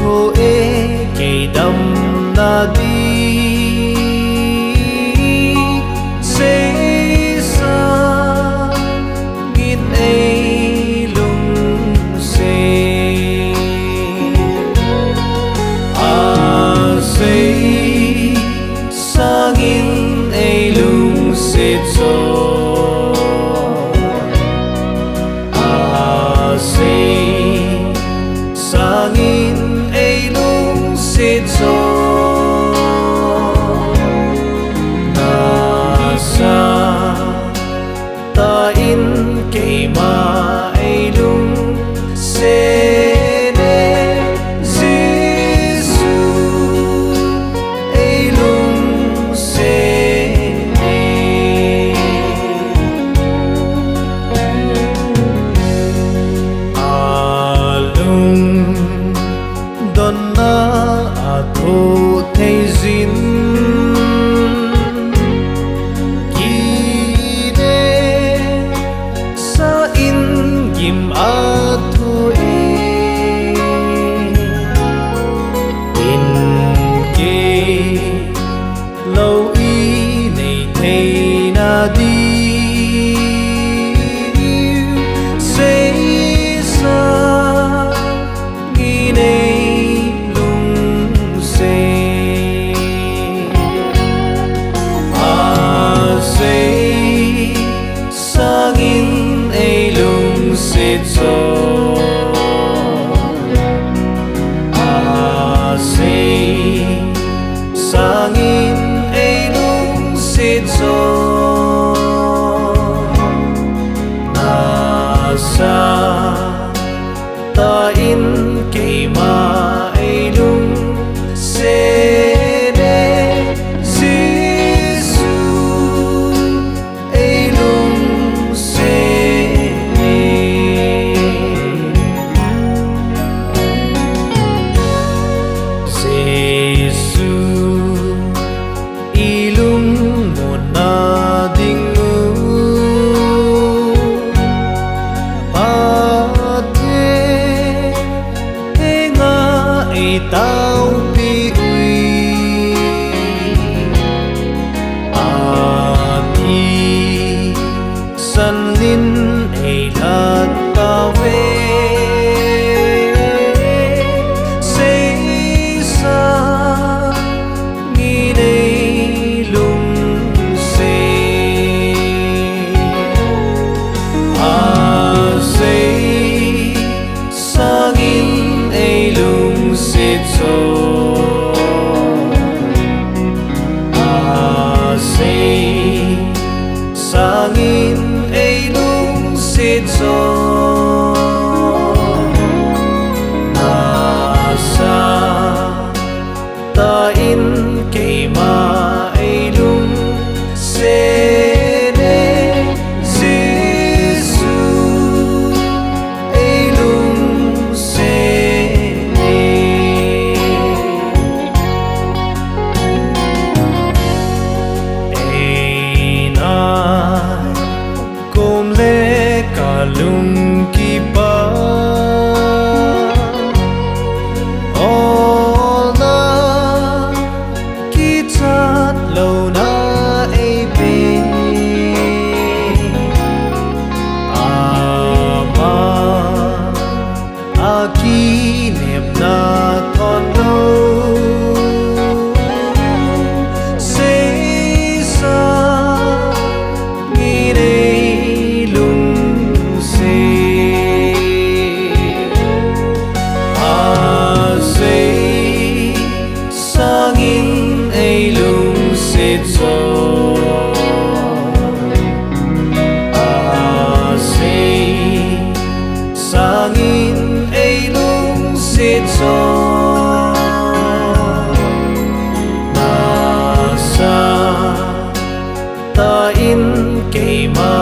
thô ê kỳ đâm na đi sẽ xa nghìn ấy lung xê sẽ xa nghìn ấy lung xê cho sangin ay lung sitso nasa tain kay ma ay lung sene Giêsu ay lung sene don na ako thay zin kine sa in gim ato in ke lâu y này thay na đi sangin ay lung sitso sangin ay lung sitso nasa tain kay ma ay lung sene Giêsu ay lung Giêsu ilung mo na dingu pate nga itaw piwi ati sanin ay latawe sangin ay lung sitso sangin ay lung sitso nasa tain kay ma ay lung sene Giêsu ay lung sene ay nai kom le kalung kipa all na kitat lâu na ay pin akinip na tondo say sa ngine lung say sangin ay lung sitso sangin ay lung sitso nasa tain kay ma